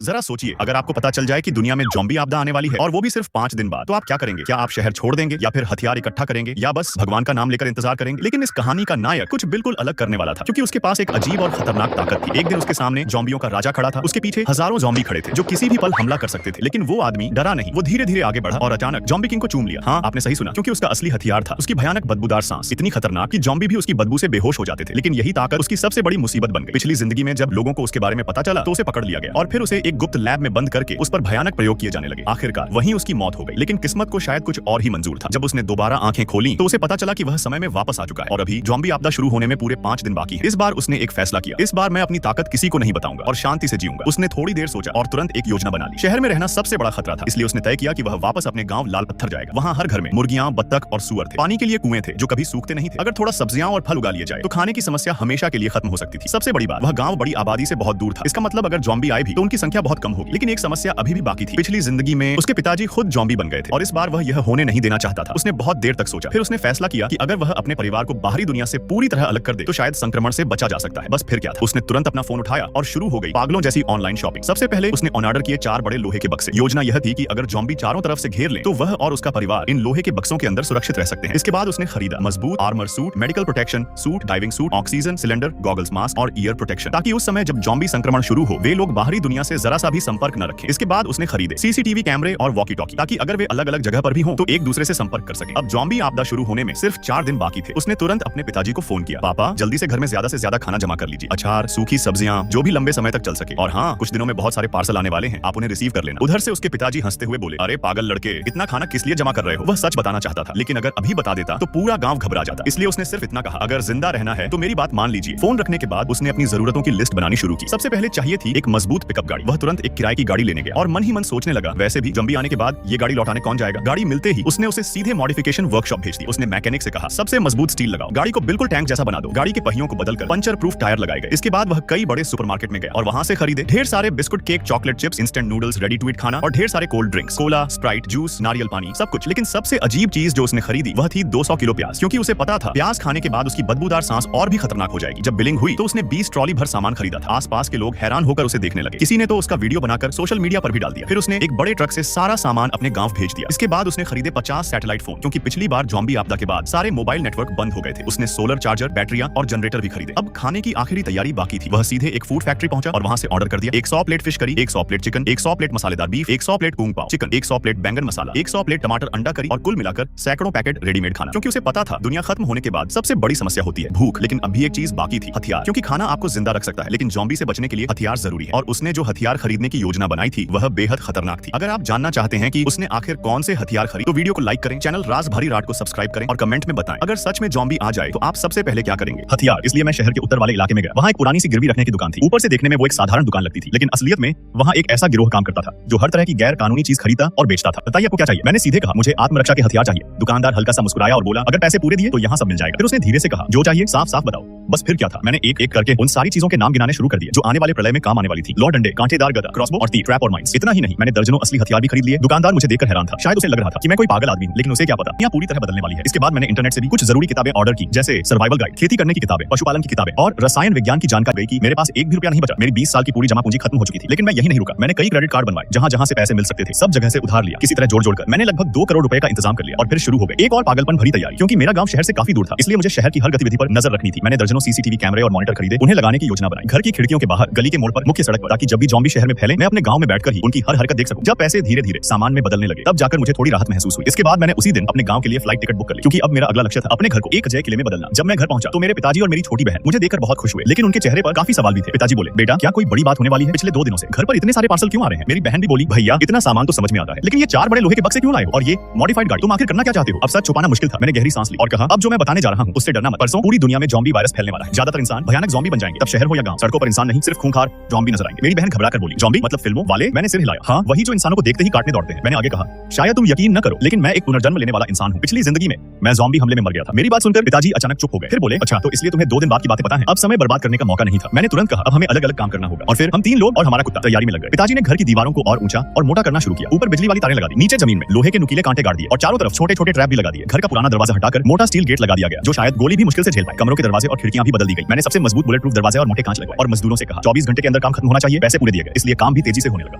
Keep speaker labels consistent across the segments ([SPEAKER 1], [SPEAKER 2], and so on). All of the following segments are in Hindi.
[SPEAKER 1] जरा सोचिए, अगर आपको पता चल जाए कि दुनिया में ज़ॉम्बी आपदा आने वाली है और वो भी सिर्फ 5 दिन बाद, तो आप क्या करेंगे? क्या आप शहर छोड़ देंगे या फिर हथियार इकट्ठा करेंगे या बस भगवान का नाम लेकर इंतजार करेंगे? लेकिन इस कहानी का नायक कुछ बिल्कुल अलग करने वाला था, क्योंकि उसके पास एक अजीब और खतरनाक ताकत थी। एक दिन उसके सामने ज़ॉम्बियों का राजा खड़ा था, उसके पीछे हजारों ज़ॉम्बी खड़े थे जो किसी भी पल हमला कर सकते थे। लेकिन वो आदमी डरा नहीं, वो धीरे धीरे आगे बढ़ा और अचानक ज़ॉम्बी किंग को चूम लिया। हाँ, आपने सही सुना, क्योंकि उसका असली हथियार था उसकी भयानक बदबूदार सांस, इतनी खतरनाक कि ज़ॉम्बी भी उसकी बदबू से बेहोश हो जाते थे। लेकिन यही ताकत उसकी सबसे बड़ी मुसीबत बन गई। पिछली जिंदगी में जब लोगों को उसके बारे में पता चला तो उसे पकड़ लिया गया और फिर उसे एक गुप्त लैब में बंद करके उस पर भयानक प्रयोग किए जाने लगे। आखिरकार वहीं उसकी मौत हो गई। लेकिन किस्मत को शायद कुछ और ही मंजूर था। जब उसने दोबारा आंखें खोली तो उसे पता चला कि वह समय में वापस आ चुका है और अभी ज़ॉम्बी आपदा शुरू होने में पूरे 5 दिन बाकी है। इस बार उसने एक फैसला किया, इस बार मैं अपनी ताकत किसी को नहीं बताऊंगा और शांति से जीऊंगा। उसने थोड़ी देर सोचा और तुरंत एक योजना बना ली। शहर में रहना सबसे बड़ा खतरा था, इसलिए उसने तय किया कि वह वापस अपने गांव लाल पत्थर जाएगा। वहां हर घर में मुर्गियां, बत्तख और सुअर थे। पानी के लिए कुएं थे जो कभी सूखते नहीं थे। अगर थोड़ा सब्जियां और फल उगा लिए जाए तो खाने की समस्या हमेशा के लिए खत्म हो सकती थी। सबसे बड़ी बात, वह गांव बड़ी आबादी से बहुत दूर था। इसका मतलब अगर ज़ॉम्बी आए भी तो उनकी संख्या बहुत कम होगी। लेकिन एक समस्या अभी भी बाकी थी। पिछली जिंदगी में उसके पिताजी खुद ज़ॉम्बी बन गए थे और इस बार वह यह होने नहीं देना चाहता था। उसने बहुत देर तक सोचा, फिर उसने फैसला किया कि अगर वह अपने परिवार को बाहरी दुनिया से पूरी तरह अलग कर दे तो शायद संक्रमण से बचा जा सकता है। बस फिर क्या था, उसने तुरंत अपना फोन उठाया और शुरू हो गई पागलों जैसी ऑनलाइन शॉपिंग। सबसे पहले उसने ऑन ऑर्डर किए 4 बड़े लोहे के बक्से। योजना यह थी कि अगर ज़ॉम्बी चारों तरफ से घेर ले तो वह और उसका परिवार इन लोहे के बक्सों के अंदर सुरक्षित रह सकते हैं। इसके बाद उसने खरीदा मजबूत armour suit, medical protection suit, diving suit, oxygen cylinder, goggles, mask और ईयर प्रोटेक्शन, ताकि उस समय जब ज़ॉम्बी संक्रमण शुरू हो वे लोग बाहरी दुनिया से जरा सा भी संपर्क न रखें। इसके बाद उसने खरीदे सीसीटीवी कैमरे और वॉकी टॉकी, ताकि अगर वे अलग अलग जगह पर भी हों तो एक दूसरे से संपर्क कर सकें। अब ज़ॉम्बी आपदा शुरू होने में सिर्फ 4 दिन बाकी थे। उसने तुरंत अपने पिताजी को फोन किया, पापा जल्दी से घर में ज्यादा से ज्यादा खाना जमा कर लीजिए, अचार, सूखी सब्जियां, जो भी लंबे समय तक चल सके। और हाँ, कुछ दिनों में बहुत सारे पार्सल आने वाले हैं, आप उन्हें रिसीव कर लेना। उधर से उसके पिताजी हंसते हुए बोले, अरे पागल लड़के, इतना खाना किस लिए जमा कर रहे हो? वह सच बताना चाहता था, लेकिन अगर अभी बता देता तो पूरा गांव घबरा जाता, इसलिए उसने सिर्फ इतना कहा, अगर जिंदा रहना है तो मेरी बात मान लीजिए। फोन रखने के बाद उसने अपनी जरूरतों की लिस्ट बनानी शुरू की। सबसे पहले चाहिए थी एक मजबूत पिकअप गाड़ी। वह तुरंत एक किराए की गाड़ी लेने गया और मन ही मन सोचने लगा, वैसे भी ज़ॉम्बी आने के बाद ये गाड़ी लौटाने कौन जाएगा। गाड़ी मिलते ही उसने उसे सीधे मॉडिफिकेशन वर्कशॉप भेज दी। उसने मैकेनिक से कहा, सबसे मजबूत स्टील लगाओ, गाड़ी को बिल्कुल टैंक जैसा बना दो, गाड़ी के पहियों को बदलकर पंचर प्रूफ टायर लगाए गए। इसके बाद वह कई बड़े सुपरमार्केट में गया और वहां से खरीदे ढेर सारे biscuit, cake, chocolate chips, instant noodles, ready to eat खाना और ढेर सारे cold drinks, cola, Sprite, juice, नारियल पानी, सब कुछ। लेकिन सबसे अजीब चीज जो उसने खरीदी वह थी 200 किलो प्याज, क्योंकि उसे पता था प्याज खाने के बाद उसकी बदबूदार सांस और भी खतरनाक हो जाएगी। जब बिलिंग हुई तो उसने 20 ट्रॉली भर सामान खरीदा था। आसपास के लोग हैरान होकर उसे देखने लगे। किसी ने तो उसका वीडियो बनाकर सोशल मीडिया पर भी डाल दिया। फिर उसने एक बड़े ट्रक से सारा सामान अपने गांव भेज दिया। इसके बाद उसने खरीदे 50 सैटेलाइट फोन, क्योंकि पिछली बार ज़ॉम्बी आपदा के बाद सारे मोबाइल नेटवर्क बंद हो गए थे। उसने सोलर चार्जर, बैटरियां और जनरेटर भी खरीदे। अब खाने की आखिरी तैयारी बाकी थी। वह सीधे एक फूड फैक्ट्री पहुंचा और वहां से ऑर्डर कर दिया 100 plate fish curry, 100 plate chicken, 100 plate मसालेदार बीफ, 100 प्लेट कूंग पाव चिकन, 100 प्लेट बैंगन मसाला, 100 प्लेट टमाटर अंडा करी और कुल मिलाकर सैकड़ों पैकेट रेडीमेड खाना। क्योंकि उसे पता था दुनिया खत्म होने के बाद सबसे बड़ी समस्या होती है भूख। लेकिन अभी एक चीज बाकी थी, हथियार। क्योंकि खाना आपको जिंदा रख सकता है, लेकिन ज़ॉम्बी से बचने के लिए हथियार जरूरी है। और उसने जो हथियार खरीदने की योजना बनाई थी वह बेहद खतरनाक थी। अगर आप जानना चाहते हैं कि उसने आखिर कौन से हथियार खरीदे तो वीडियो को लाइक करें, चैनल राज भारी राट को सब्सक्राइब करें और कमेंट में बताएं अगर सच में ज़ॉम्बी आ जाए तो आप सबसे पहले क्या करेंगे। हथियार। इसलिए मैं शहर के उत्तर वाले इलाके में गया। वहाँ एक पुरानी सी गिरवी रखने की दुकान थी। ऊपर से देखने में वो एक साधारण दुकान लगती थी, लेकिन असलियत में वहाँ एक ऐसा गिरोह काम करता था जो हर तरह की गैर कानूनी चीज खरीदता और बेचता था। बताइए आपको क्या चाहिए? मैंने सीधे कहा, मुझे आत्मरक्षा के हथियार चाहिए। दुकानदार हल्का सा मुस्कुराया और बोला, अगर पैसे पूरे दिए तो यहाँ सब मिल जाएगा। फिर उसने धीरे से कहा, जो चाहिए साफ साफ बताओ। बस फिर क्या था, मैंने एक एक करके उन सारी चीजों के नाम गिनाने शुरू कर दिए जो आने वाले प्रलय में काम आने वाली थी। लौ डंडे, कांटेदार गदा, क्रॉसबो और तीर, ट्रैप और माइंस। इतना ही नहीं, मैंने दर्जनों असली हथियार भी खरीद लिए। दुकानदार मुझे देखकर हैरान था। शायद उसे लग रहा था कि मैं कोई पागल आदमी हूं, लेकिन उसे क्या पता दुनिया पूरी तरह बदलने वाली है। इसके बाद मैंने इंटरनेट से भी कुछ जरूरी किताबें ऑर्डर की, जैसे सर्वाइवल गाइड, खेती करने की किताबें, पशुपालन की किताबें और रसायन विज्ञान की जानकारी की। मेरे पास 1 भी रुपया नहीं बचा। मेरी 20 साल की पूरी जमा पूंजी खत्म हो चुकी थी। लेकिन मैं यही नहीं रुका। मैंने कई क्रेडिट कार्ड बनवाए, जहां से पैसे मिल सकते थे सब जगह से उधार लिया। किसी तरह जोड़ जोड़कर मैंने लगभग 2 करोड़ रुपए का इंतजाम कर लिया और फिर शुरू हो गई एक और पागलपन भरी तैयारी। क्योंकि मेरा गांव शहर से काफी दूर था, इसलिए मुझे शहर की हर गतिविधि पर नजर रखनी थी। मैंने दर्जनों सीसीटीवी कैमरे और मॉनिटर खरीदे, उन्हें लगाने की योजना बनाई। घर की खिड़कियों के बाहर, गली के मोड़ पर, मुख्य सड़क पर, ताकि जब भी ज़ॉम्बी शहर में फैले मैं अपने गांव में बैठकर ही उनकी हर हरकत देख सकूं। जब पैसे धीरे धीरे सामान में बदलने लगे तब जाकर मुझे थोड़ी राहत महसूस हुई। इसके बाद मैंने उसी दिन अपने गांव के लिए फ्लाइट टिकट बुक कर ली, क्योंकि अब मेरा अगला लक्ष्य था अपने घर को एक अजय किले में बदलना। जब मैं घर पहुंचा तो मेरे पिताजी और मेरी छोटी बहन मुझे देखकर बहुत खुश हुए, लेकिन उनके चेहरे पर काफी सवाल भी थे। पिताजी बोले, बेटा क्या कोई बड़ी बात होने वाली है? पिछले 2 दिनों से घर पर इतने सारे पार्सल क्यों आ रहे हैं? मेरी बहन भी बोली, भैया इतना सामान तो समझ में आता है, लेकिन ये 4 बड़े लोहे के बक्से क्यों लाए हो? और ये मॉडिफाइड गाड़ी, तुम आखिर करना क्या चाहते हो? अब सच छुपाना मुश्किल था। मैंने गहरी सांस ली और कहा, अब जो मैं बताने जा रहा हूँ उससे डरना मत। परसों पूरी दुनिया में ज़ॉम्बी वायरस फैलने वाला है। ज्यादातर इंसान भयानक ज़ॉम्बी बन जाएंगे। तब शहर हो या गांव, सड़कों पर इंसान नहीं, सिर्फ खूंखार ज़ॉम्बी नजर आएंगे। मेरी बहन घबरा कर बोली, ज़ॉम्बी मतलब फिल्मों वाले? मैंने सिर हिलाया, हाँ वही जो इंसानों को देखते ही काटने दौड़ते हैं। मैंने आगे कहा, शायद तुम यकीन न करो, लेकिन मैं एक पुनर्जन्म लेने वाला इंसान हूँ। पिछली जिंदगी में मैं ज़ॉम्बी हमले में मर गया था। मेरी बात सुनकर पिताजी अचानक चुप हो गए। फिर बोले, अच्छा तो इसलिए तुम्हें 2 दिन बाद की बातें पता है? अब समय बर्बाद करने का मौका नहीं था। मैंने तुरंत कहा, अब हमें अलग अलग काम करना होगा। और फिर हम 3 लोग और हमारा कुत्ता तैयारी में लग गए। पिताजी ने घर की दीवारों को और ऊंचा और मोटा करना शुरू किया। ऊपर बिजली वाली तारें लगा दी, नीचे जमीन में लोहे के नुकीले कांटे गाड़ दिए और चारों तरफ छोटे छोटे ट्रैप भी लगा दिए। घर का पुराना दरवाजा हटाकर मोटा स्टील गेट लगा दिया गया, जो शायद गोली भी मुश्किल से झेल पाए। कमरों के दरवाजे और खिड़कियां भी बदल दी गई। मैंने सबसे मजबूत बुलेट प्रूफ दरवाजे और मोटे कांच लगवाए और मजदूरों से कहा 24 घंटे के अंदर काम खत्म होना चाहिए, पैसे पूरे दिए गए। इसलिए काम भी तेजी से होने लगा।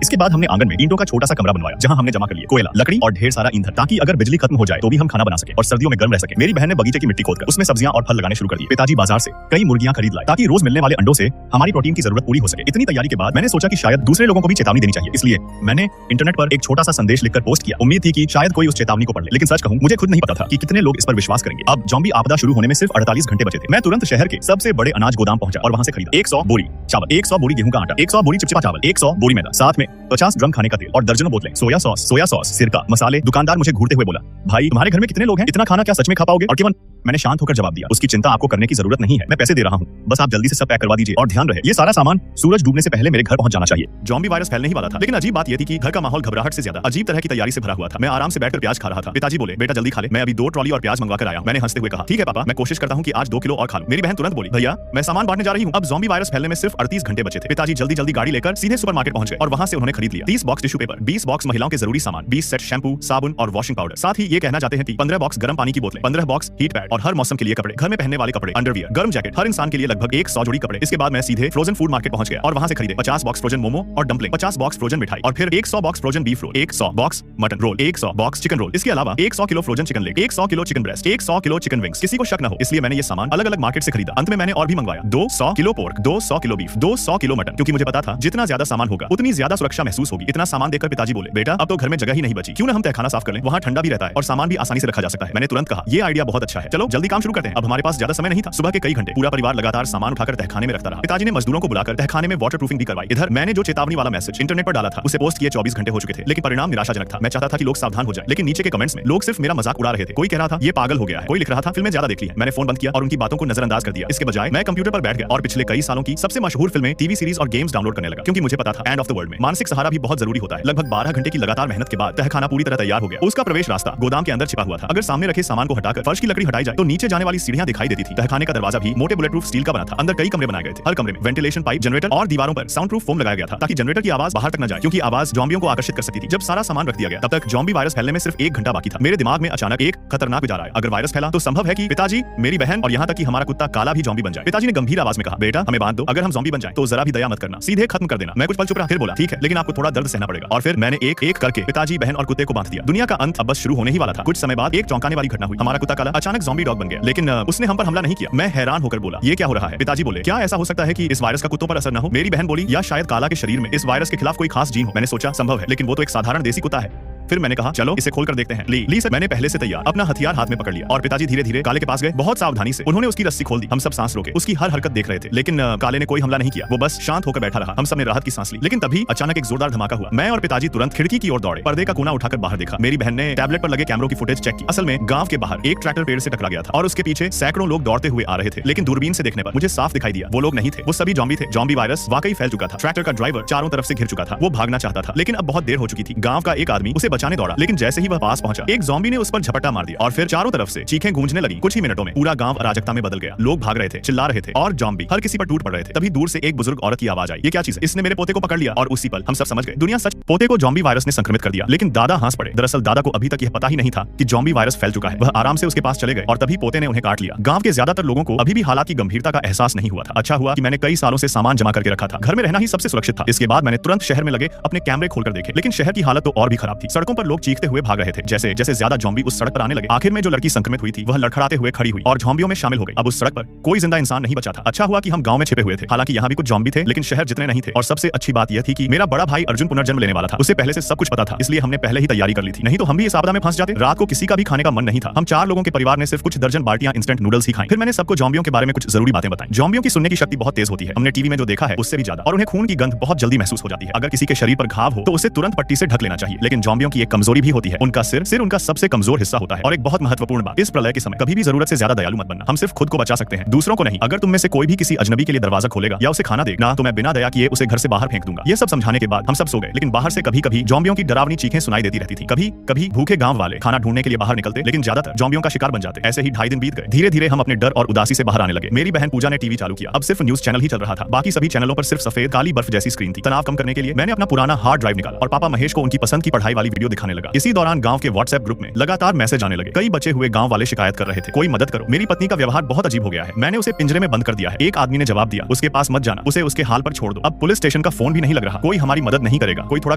[SPEAKER 1] इसके बाद हमने आंगन में ईंटों का छोटा सा कमरा बनवाया जहां हमने जमा कर लिया कोयला, लकड़ी और ढेर सारा ईंधन, ताकि अगर बिजली खत्म हो जाए तो भी हम खाना बना सके और सर्दियों में गर्म रह सके। मेरी बहन ने बगीचे की मिट्टी खोदकर उसमें सब्जियां और फल लगाने शुरू कर दिए। पिताजी बाजार से कई मुर्गियां खरीद लाए ताकि रोज मिलने वाले अंडों से हमारी प्रोटीन की जरूरत पूरी हो सके। इतनी तैयारी के बाद मैंने सोचा कि शायद दूसरे लोगों को भी चेतावनी देनी चाहिए, इसलिए मैंने इंटरनेट पर एक छोटा सा संदेश लिखकर पोस्ट किया। उम्मीद थी कि शायद कोई उस चेतावनी को पढ़ ले, लेकिन सच कहूं मुझे खुद नहीं पता था कि कितने लोग इस पर विश्वास करेंगे। अब ज़ॉम्बी आपदा शुरू होने में सिर्फ 48 घंटे बचे थे। मैं तुरंत शहर के सबसे बड़े अनाज गोदाम पहुंचा और वहां से खरीदा 100 बोरी चावल, 100 बोरी गेहूं का आटा, 100 बोरी चिपचिपा चावल, 100 बोरी मैदा, साथ में 50 ड्रम खाने का तेल और दर्जनों बोतलें सोया सॉस, सिरका, मसाले। दुकानदार मुझे घूरते हुए बोला, भाई तुम्हारे घर में कितने लोग हैं, इतना खाना क्या सच में खा पाओगे? और केवल मैंने शांत होकर जवाब दिया, उसकी चिंता आपको करने की जरूरत नहीं है, मैं पैसे दे रहा हूँ, बस आप जल्दी से सब पैक करवा दीजिए और ध्यान रहे ये सारा सामान सूरज डूबने से पहले मेरे घर पहुंच जाना चाहिए। ज़ॉम्बी वायरस फैलने ही वाला था, लेकिन अजीब बात यह थी कि घर का माहौल घबराहट से ज्यादा अजीब तरह की तैयारी से भरा हुआ था। मैं आराम से बैठकर प्याज खा रहा था। पिताजी बोले, बेटा जल्दी खा ले, मैं अभी 2 ट्रॉली और प्याज मंगवा कर आया। मैंने हंसते हुए कहा, ठीक है पापा, मैं कोशिश करता हूँ कि आज 2 किलो और खा लूं। मेरी बहन तुरंत बोली, भैया मैं सामान बांटने जा रही हूँ। अब ज़ॉम्बी वायरस फैलने में सिर्फ 38 घंटे बचे थे। पिताजी जल्दी जल्दी गाड़ी लेकर सीधे सुपरमार्केट पहुंच गए और वहां से उन्होंने खरीद लिया 30 बॉक्स टिश्यू पेपर, 20 बॉक्स महिलाओं के जरूरी सामान, 20 सेट शैम्पू, साबुन और वॉशिंग पाउडर। साथ ही ये कहना चाहते हैं कि 15 बॉक्स गर्म पानी की बोतलें, 15 बॉक्स हीट पैड और हर मौसम के लिए कपड़े, घर में पहनने वाले कपड़े, अंडरवियर, गर्म जैकेट, हर इंसान के लिए लगभग 100 जोड़ी कपड़े। इसके बाद मैं सीधे फ्रोजन फूड मार्केट पहुंच गया और वहां से खरीदे 50 बॉक्स फ्रोजन मोमो और डम्पलिंग, 50 बॉक्स फ्रोजन मिठाई और फिर 100 box frozen beef roll, 100 box mutton roll, 100 box chicken roll. इसके अलावा 100 kilo frozen chicken leg, 100 kilo chicken breast, 100 kilo chicken wings. किसी को शक न हो इसलिए मैंने ये सामान अलग अलग मार्केट से खरीदा। अंत में मैंने और भी मंगवाया 200 kilo pork, 200 kilo beef, 200 kilo mutton, क्योंकि मुझे पता था जितना ज्यादा सामान होगा उतनी ज्यादा सुरक्षा महसूस होगी। इतना सामान देखकर पिताजी बोले, बेटा अब तो घर में जगह ही नहीं बची, क्यों ना हम तहखाना साफ कर लें, वहां ठंडा भी रहता है और सामान भी आसानी से रखा जा सकता है। मैंने तुरंत कहा, ये आइडिया बहुत अच्छा है, चलो जल्दी काम शुरू करते हैं। अब हमारे पास ज्यादा समय नहीं था। सुबह के कई घंटे पूरा परिवार लगातार सामान उठाकर तहखाने में रखता रहा। पिताजी ने मजदूरों को बुलाकर तहखाने में वाटर प्रूफिंग भी करवाई। इधर मैंने जो चेतावनी वाला मैसेज इंटरनेट पर डाला था उसे पोस्ट किए 24 घंटे हो चुके थे, लेकिन परिणाम निराशाजनक था। मैं चाहता था कि लोग सावधान हो जाएं, लेकिन नीचे के कमेंट्स में लोग सिर्फ मेरा मजाक उड़ा रहे थे। कोई कह रहा था ये पागल हो गया है, कोई लिख रहा था फिल्में ज्यादा देख ली है। मैंने फोन बंद किया और उनकी बातों को नजरअंदाज कर दिया। इसके बजाय मैं कंप्यूटर पर बैठ गया और पिछले कई सालों की सबसे मशहूर फिल्में, टीवी सीरीज और गेम्स डाउनलोड करने लगा, क्योंकि मुझे पता था एंड ऑफ द वर्ल्ड में मानसिक सहारा भी बहुत जरूरी होता है। लगभग 12 घंटे की लगातार मेहनत के बाद तहखाना पूरी तरह तैयार हो गया। उसका प्रवेश रास्ता गोदाम के अंदर छिपा हुआ था। अगर सामने रखे सामान को हटाकर फर्श की लकड़ी हटाई जाए तो नीचे जाने वाली सीढ़ियां दिखाई देती थी। तहखाने का दरवाजा भी मोटे बुलेट प्रूफ स्टील का बना था। अंदर कई कमरे बनाए गए थे। हर कमरे में वेंटिलेशन पाइप, जनरेटर और दीवारों पर साउंड प्रूफ फोम लगाया गया था ताकि जनरेटर की आवाज बाहर तक न जाए, क्योंकि आवाज ज़ॉम्बियों को आकर्षित कर सकती थी। जब सारा सामान रख दिया गया तब तक ज़ॉम्बी वायरस फैलने में सिर्फ 1 घंटा बाकी था। मेरे दिमाग में अचानक एक खतरनाक विचार आया, अगर वायरस फैला तो संभव है कि पिताजी, मेरी बहन और यहाँ तक कि हमारा कुत्ता काला भी ज़ॉम्बी बन जाए। पिताजी ने गंभीर आवाज में कहा, बेटा हमें बांध दो, अगर हम ज़ॉम्बी बन जाए तो जरा भी दया मत करना, सीधे खत्म कर देना। मैं कुछ पल चुप रहा, फिर बोला, ठीक है, लेकिन आपको थोड़ा दर्द सहना पड़ेगा। और फिर मैंने एक एक करके पिताजी, बहन और कुत्ते को बांध दिया। दुनिया का अंत अब बस शुरू होने ही वाला था। कुछ समय बाद एक चौंकाने वाली घटना हुई। हमारा कुत्ता काला अचानक ज़ॉम्बी डॉग बन गया, लेकिन उसने हम पर हमला नहीं किया। मैं हैरान होकर बोला, ये क्या हो रहा है? पिताजी बोले, क्या ऐसा हो सकता है कि इस वायरस का कुत्तों पर असर न हो? मेरी बहन बोली, या शायद काला के शरीर में इस वायरस के खिलाफ कोई खास जीन हो। मैंने सोचा संभव है, लेकिन वो तो एक साधारण देसी कुत्ता है। फिर मैंने कहा, चलो इसे खोलकर देखते हैं। ली सर, मैंने पहले से तैयार अपना हथियार हाथ में पकड़ लिया और पिताजी धीरे धीरे काले के पास गए। बहुत सावधानी से उन्होंने उसकी रस्सी खोल दी। हम सब सांस रोके, उसकी हर हरकत देख रहे थे, लेकिन काले ने कोई हमला नहीं किया। वो बस शांत होकर बैठा रहा। हम सब ने राहत की सांस ली, लेकिन तभी अचानक एक जोरदार धमाका हुआ। मैं और पिताजी तुरंत खिड़की की ओर दौड़े, पर्दे का कोना उठाकर बाहर देखा। मेरी बहन ने टैबलेट पर लगे कैमरों की फुटेज चेक की। असल में गांव के बाहर एक ट्रैक्टर पेड़ से टकरा गया था और उसके पीछे सैकड़ों लोग दौड़ते हुए आ रहे थे, लेकिन दूरबीन से देखने पर मुझे साफ दिखाई दिया वो लोग नहीं थे, वो सभी ज़ॉम्बी थे। ज़ॉम्बी वायरस वाकई फैल चुका था। ट्रैक्टर का ड्राइवर चारों तरफ से घिर चुका था। वो भागना चाहता था, लेकिन अब बहुत देर हो चुकी थी। गांव का एक आदमी उसे बचाने दौड़ा, लेकिन जैसे ही वह पास पहुंचा एक ज़ॉम्बी ने उस पर झपट्टा मार दिया और फिर चारों तरफ से चीखें गूंजने लगी। कुछ ही मिनटों में पूरा गांव अराजकता में बदल गया। लोग भाग रहे थे, चिल्ला रहे थे और ज़ॉम्बी हर किसी पर टूट पड़ रहे थे। तभी दूर से एक बुजुर्ग औरत की आवाज आई, ये क्या चीज है? इसने मेरे पोते को पकड़ लिया। और उसी पल हम सब समझ गए, दुनिया सच। पोते को ज़ॉम्बी वायरस ने संक्रमित कर दिया, लेकिन दादा हंस पड़े। दरअसल दादा को अभी तक यह पता ही नहीं था कि ज़ॉम्बी वायरस फैल चुका है। वह आराम से उसके पास चले गए और तभी पोते ने उन्हें काट लिया। गांव के ज्यादातर लोगों को अभी भी हालात की गंभीरता का एहसास नहीं हुआ था। अच्छा हुआ कि मैंने कई सालों से सामान जमा करके रखा था। घर में रहना ही सबसे सुरक्षित था। इसके बाद मैंने तुरंत शहर में लगे अपने कैमरे खोलकर देखे, लेकिन शहर की हालत तो और भी खराब थी। सड़कों पर लोग चीखते हुए भाग रहे थे, जैसे जैसे ज्यादा ज़ॉम्बी उस सड़क पर आने लगे। आखिर में जो लड़की संक्रमित हुई थी वह लड़खड़ाते हुए खड़ी हुई और ज़ॉम्बियों में शामिल हो गई। अब उस सड़क पर कोई जिंदा इंसान नहीं बचा था। अच्छा हुआ कि हम गांव में छिपे हुए थे। हालांकि यहाँ भी कुछ ज़ॉम्बी थे, लेकिन शहर जितने नहीं थे। और सबसे अच्छी बात यह थी कि मेरा बड़ा भाई अर्जुन पुनर्जन्म लेने वाला था। उसे पहले से सब कुछ पता था, इसलिए हमने पहले ही तैयारी कर ली थी। नहीं तो हम भी इस आपदा में फंस जाते। रात को किसी का भी खाने का मन नहीं था। हम 4 लोगों के परिवार ने सिर्फ कुछ दर्जन बाल्टियां इंस्टेंट नूडल्स ही खाई। फिर मैंने सबको ज़ॉम्बियों के बारे में कुछ जरूरी बातें बताई। ज़ॉम्बियों की सुनने की शक्ति बहुत तेज होती है। हमने टीवी में जो देखा है उससे भी ज्यादा, और उन्हें खून की गंध बहुत जल्दी महसूस हो जाती है। अगर किसी के शरीर पर घाव हो तो उसे तुरंत पट्टी से ढक लेना चाहिए। लेकिन ज़ॉम्बियों की एक कमजोरी भी होती है, उनका सिर उनका सबसे कमजोर हिस्सा होता है। और एक बहुत महत्वपूर्ण बात, इस प्रलय के समय कभी भी जरूरत से ज्यादा दयालु मत बनना। हम सिर्फ खुद को बचा सकते हैं, दूसरों को नहीं। अगर तुम में से कोई भी किसी अजनबी के लिए दरवाजा खोलेगा या उसे खाना देगा तो मैं बिना दया किए उसे घर से बाहर फेंक दूंगा। ये सब समझाने के बाद हम सब सो गए, लेकिन बाहर से कभी कभी ज़ॉम्बियों की डरावनी चीखें सुनाई देती रहती थी। कभी कभी भूखे गांव वाले खाना ढूंढने के लिए बाहर निकलते, लेकिन ज्यादातर ज़ॉम्बियों का शिकार बन जाते। ऐसे ही 2.5 दिन बीत गए। धीरे धीरे हम अपने डर और उदासी से बाहर आने लगे। मेरी बहन पूजा ने टीवी चालू किया। अब सिर्फ न्यूज चैनल ही चल रहा था। बाकी सभी चैनलों पर सिर्फ सफेद काली बर्फ जैसी स्क्रीन थी। तनाव कम करने के लिए मैंने अपना पुराना हार्ड ड्राइव निकाला और पापा महेश को उनकी पसंद की पढ़ाई वाली वीडियो दिखाने लगा। इसी दौरान गांव के व्हाट्सएप ग्रुप में लगातार मैसेज आने लगे। कई बचे हुए गांव वाले शिकायत कर रहे थे, कोई मदद करो, मेरी पत्नी का व्यवहार बहुत अजीब हो गया है, मैंने उसे पिंजरे में बंद कर दिया है। एक आदमी ने जवाब दिया, उसके पास मत जाना, उसे उसके हाल पर छोड़ दो। अब पुलिस स्टेशन का फोन भी नहीं लग रहा, कोई हमारी मदद नहीं करेगा। कोई थोड़ा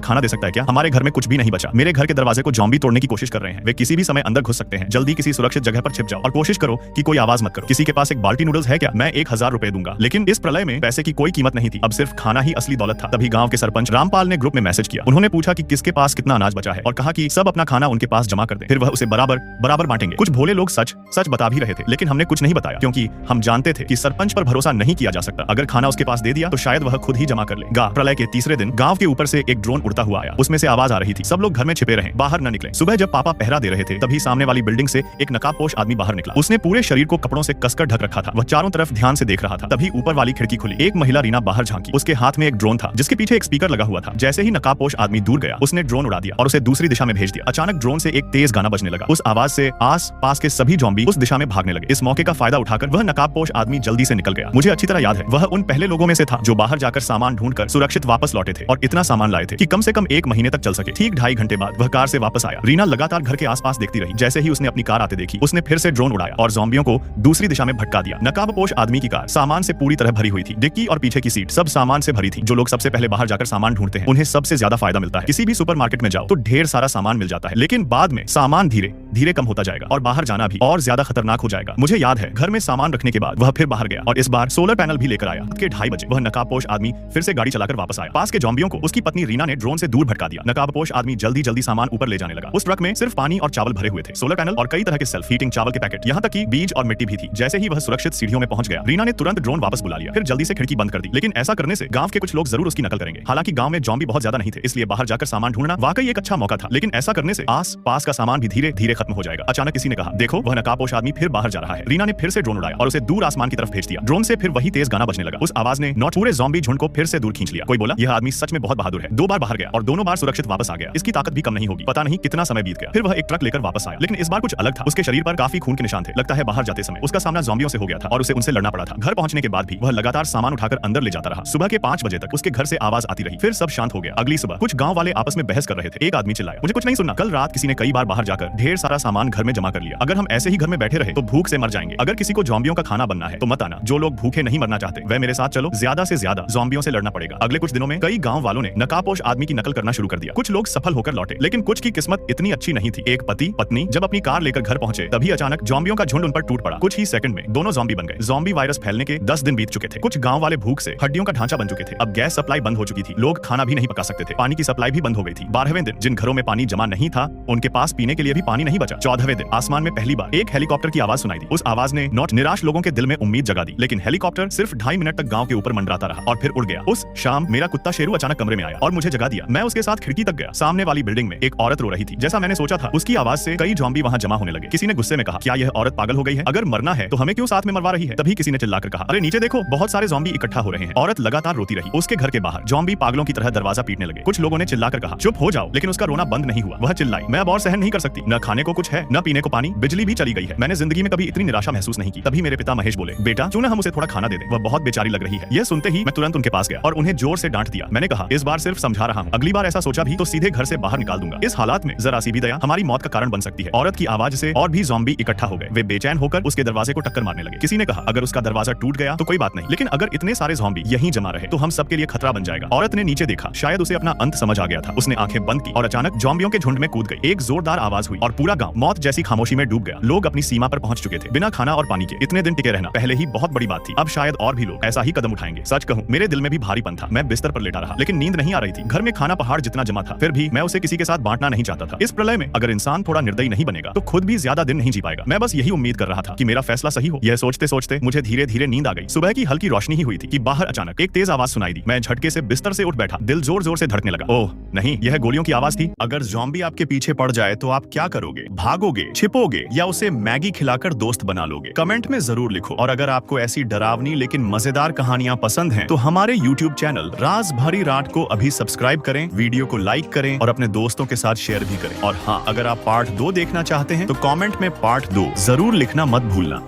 [SPEAKER 1] खाना दे सकता है क्या? हमारे घर में कुछ भी नहीं बचा। मेरे घर के दरवाजे को ज़ॉम्बी तोड़ने की कोशिश कर रहे हैं, वे किसी भी समय अंदर घुस सकते हैं। जल्दी किसी सुरक्षित जगह पर छिप जाओ और कोशिश करो कि कोई आवाज मत करो। किसी के पास एक बाल्टी नूडल्स है क्या? मैं 1000 रुपए दूंगा। लेकिन इस प्रलय में पैसे की कोई कीमत नहीं थी, अब सिर्फ खाना ही असली दौलत था। तभी गांव के सरपंच रामपाल ने ग्रुप में मैसेज किया। उन्होंने पूछा कि किसके पास कितना अनाज बचा है और कहा कि सब अपना खाना उनके पास जमा कर दें, फिर वह उसे बराबर बराबर बांटेंगे। कुछ भोले लोग सच सच बता भी रहे थे, लेकिन हमने कुछ नहीं बताया क्योंकि हम जानते थे कि सरपंच पर भरोसा नहीं किया जा सकता। अगर खाना उसके पास दे दिया तो शायद वह खुद ही जमा कर लेगा। प्रलय के तीसरे दिन गांव के ऊपर से एक ड्रोन उड़ता हुआ आया, उसमें से आवाज आ रही थी, सब लोग घर में छिपे रहें, बाहर न निकलें। सुबह जब पापा पहरा दे रहे थे तभी सामने वाली बिल्डिंग से एक नकाबपोश आदमी बाहर निकला। उसने पूरे शरीर को कपड़ों से कसकर ढक रखा था, वह चारों तरफ ध्यान से देख रहा था। तभी ऊपर वाली खिड़की खुली, एक महिला रीना बाहर झांकी, उसके हाथ में एक ड्रोन था जिसके पीछे एक स्पीकर लगा हुआ था। जैसे ही नकाबपोश आदमी दूर गया उसने ड्रोन उड़ा दिया और उसे दूसरी दिशा में भेज दिया। अचानक ड्रोन से एक तेज गाना बजने लगा, उस आवाज से आस पास के सभी ज़ॉम्बी उस दिशा में भागने लगे। इस मौके का फायदा उठाकर वह नकाबपोश आदमी जल्दी से निकल गया। मुझे अच्छी तरह याद है, वह उन पहले लोगों में से था जो बाहर जाकर सामान ढूंढकर सुरक्षित वापस लौटे थे और इतना सामान लाए थे कि कम से कम 1 महीने तक चल सके। ठीक 2.5 घंटे बाद वह कार से वापस आया। रीना लगातार घर के आसपास देखती रही। जैसे ही उसने अपनी कार आते देखी उसने फिर से ड्रोन उड़ाया और ज़ॉम्बियों को दूसरी दिशा में भटका दिया। नकाबपोश आदमी की कार सामान से पूरी तरह भरी हुई थी, डिक्की और पीछे की सीट सब सामान से भरी थी। जो लोग सबसे पहले बाहर जाकर सामान ढूंढते हैं उन्हें सबसे ज्यादा फायदा मिलता है। किसी भी सुपरमार्केट में जाओ तो ढेर सारा सामान मिल जाता है, लेकिन बाद में सामान धीरे धीरे कम होता जाएगा और बाहर जाना भी और ज्यादा खतरनाक हो जाएगा। मुझे याद है, घर में सामान रखने के बाद वह फिर बाहर गया और इस बार सोलर पैनल भी लेकर आया। रात के 2:30 बजे वह नकाबपोश आदमी फिर से गाड़ी चलाकर वापस आया। पास के ज़ॉम्बियों को उसकी पत्नी रीना ने ड्रोन से दूर भटका दिया। नकाबपोश आदमी जल्दी जल्दी सामान ऊपर ले जाने लगा। उस ट्रक में सिर्फ पानी और चावल भरे हुए थे, सोलर पैनल और कई तरह के सेल्फ हीटिंग चावल के पैकेट, यहाँ तक कि बीज और मिट्टी भी थी। जैसे ही वह सुरक्षित सीढ़ियों में पहुंच गया रीना ने तुरंत ड्रोन वापस बुला लिया, फिर जल्दी से खिड़की बंद कर दी। लेकिन ऐसा करने से गांव के कुछ लोग जरूर उसकी नकल करेंगे। हालांकि गांव में ज़ॉम्बी बहुत ज्यादा नहीं थे, इसलिए बाहर जाकर सामान ढूंढना वाकई एक अच्छा मौका था। लेकिन ऐसा करने से आस पास का सामान भी धीरे धीरे खत्म हो जाएगा। अचानक किसी ने कहा, देखो वह नकाबपोश आदमी फिर बाहर जा रहा है। रीना ने फिर से ड्रोन उड़ाया और उसे दूर आसमान की तरफ भेज दिया। ड्रोन से फिर वही तेज गाना बजने लगा। उस आवाज ने नॉट पूरे ज़ॉम्बी झुंड को फिर से दूर खींच लिया। कोई बोला, यह आदमी सच में बहुत बहादुर है, 2 बार बाहर गया और दोनों बार सुरक्षित वापस आ गया। इसकी ताकत भी कम नहीं होगी। पता नहीं कितना समय बीत गया, फिर वह एक ट्रक लेकर वापस आया, लेकिन इस बार कुछ अलग था। उसके शरीर पर काफी खून के निशान थे। लगता है बाहर जाते समय उसका सामना ज़ॉम्बियों से हो गया था और उसे उनसे लड़ना पड़ा था। घर पहुंचने के बाद भी वह लगातार सामान उठाकर अंदर ले जाता रहा। सुबह के 5 बजे तक उसके घर से आवाज आती रही, फिर सब शांत हो गया। अगली सुबह कुछ गांव वाले आपस में बहस कर रहे थे। एक आदमी चिल्लाया, मुझे कुछ नहीं सुनना, कल रात किसी ने कई बार बाहर जाकर ढेर सारा सामान घर में जमा कर लिया। अगर हम ऐसे ही घर में बैठे रहे तो भूख से मर जाएंगे। अगर किसी को ज़ॉम्बियों का खाना बनना है तो मत आना। जो लोग भूखे नहीं मरना चाहते वह मेरे साथ चलो, ज्यादा से ज्यादा ज़ॉम्बियों से लड़ना पड़ेगा। अगले कुछ दिनों में कई गांव वालों ने नकाबपोश आदमी की नकल करना शुरू कर दिया। कुछ लोग सफल होकर लौटे, लेकिन कुछ की किस्मत इतनी अच्छी नहीं थी। एक पति पत्नी जब अपनी कार लेकर घर पहुंचे तभी अचानक ज़ॉम्बियों का झुंड उन पर टूट पड़ा। कुछ ही सेकंड में दोनों ज़ॉम्बी बन गए। ज़ॉम्बी वायरस फैलने के 10 दिन बीत चुके थे। कुछ गांव वाले भूख से हड्डियों का ढांचा बन चुके थे। अब गैस सप्लाई बंद हो चुकी थी, लोग खाना भी नहीं पका सकते थे। पानी की सप्लाई भी बंद हो गई थी। 12वें दिन जिन घरों में पानी जमा नहीं था उनके पास पीने के लिए भी पानी नहीं बचा। 14वें दिन आसमान में पहली बार एक हेलीकॉप्टर की आवाज सुनाई दी। उस आवाज ने नॉट निराश लोगों के दिल में उम्मीद जगा दी। लेकिन हेलीकॉप्टर सिर्फ 2.5 मिनट तक गांव के ऊपर मंडराता रहा और फिर उड़ गया। उस शाम मेरा कुत्ता शेरू अचानक कमरे में आया और मुझे जगा दिया। मैं उसके साथ खिड़की तक गया। सामने वाली बिल्डिंग में एक औरत रो रही थी। जैसा मैंने सोचा था, उसकी आवाज से कई ज़ॉम्बी वहां जमा होने लगे। किसी ने गुस्से में कहा, क्या यह औरत पागल हो गई है? अगर मरना है तो हमें क्यों साथ में मरवा रही है? तभी किसी ने चिल्लाकर कहा, अरे नीचे देखो, बहुत सारे ज़ॉम्बी इकट्ठा हो रहे हैं। औरत लगातार रोती रही। उसके घर के बाहर ज़ॉम्बी पागलों की तरह दरवाजा पीटने लगे। कुछ लोगों ने चिल्लाकर कहा, चुप हो जाओ, लेकिन उसका रोना बंद नहीं हुआ। वह चिल्लाई, मैं अब और सहन नहीं कर सकती। न खाने को कुछ है, न पीने को पानी, बिजली भी चली गई है। मैंने जिंदगी में कभी इतनी निराशा महसूस नहीं की। तभी मेरे पिता महेश बोले, बेटा क्यों न हम उसे थोड़ा खाना दे दें, वह बहुत बेचारी लग रही है। यह सुनते ही मैं तुरंत उनके पास गया और उन्हें जोर से डांट दिया। मैंने कहा, इस बार सिर्फ समझा रहा हूँ, अगली बार ऐसा सोचा भी तो सीधे घर से बाहर निकाल दूंगा। इस हालात में जरा सी भी दया हमारी मौत का कारण बन सकती है। औरत की आवाज से और भी ज़ॉम्बी इकट्ठा हो गए। वे बेचैन होकर उसके दरवाजे को टक्कर मारने लगे। किसी ने कहा, अगर उसका दरवाजा टूट गया तो कोई बात नहीं, लेकिन अगर इतने सारे ज़ॉम्बी यहीं जमा रहे तो हम सबके लिए खतरा बन जाएगा। औरत ने नीचे देखा, शायद उसे अपना अंत समझ आ गया था। उसने आंखें बंद की और अचानक ज़ॉम्बियों के झुंड में कूद गई। एक जोरदार आवाज हुई और पूरा गांव मौत जैसी खामोशी में डूब गया। लोग अपनी सीमा पर पहुंच चुके थे। बिना खाना और पानी के इतने दिन टिके रहना पहले ही बहुत बड़ी बात थी। अब शायद और भी लोग ऐसा ही कदम उठाएंगे। सच कहूं, मेरे दिल में भी भारीपन था। मैं बिस्तर पर लेटा रहा, लेकिन नींद नहीं आ रही थी। घर में खाना पहाड़ जितना जमा था, फिर भी मैं उसे किसी के साथ बांटना नहीं चाहता था। इस प्रलय में अगर इंसान थोड़ा निर्दयी नहीं बनेगा तो खुद भी ज्यादा दिन नहीं जी पाएगा। मैं बस यही उम्मीद कर रहा था कि मेरा फैसला सही हो। यह सोचते सोचते मुझे धीरे धीरे नींद आ गई। सुबह की हल्की रोशनी ही हुई थी कि बाहर अचानक एक तेज आवाज सुनाई दी। मैं झटके से बिस्तर से उठ बैठा। दिल जोर जोर से धड़कने लगा। ओह नहीं, यह गोलियों की आवाज थी। अगर ज़ॉम्बी आपके पीछे पड़ जाए तो आप क्या करोगे? भागोगे, छिपोगे या उसे मैगी खिलाकर दोस्त बना लोगे? कमेंट में जरूर लिखो। और अगर आपको ऐसी डरावनी लेकिन मजेदार कहानियां पसंद हैं तो हमारे YouTube चैनल राज भरी रात को अभी सब्सक्राइब करें, वीडियो को लाइक करें और अपने दोस्तों के साथ शेयर भी करें। और हाँ, अगर आप पार्ट 2 देखना चाहते हैं तो कमेंट में पार्ट 2 जरूर लिखना मत भूलना।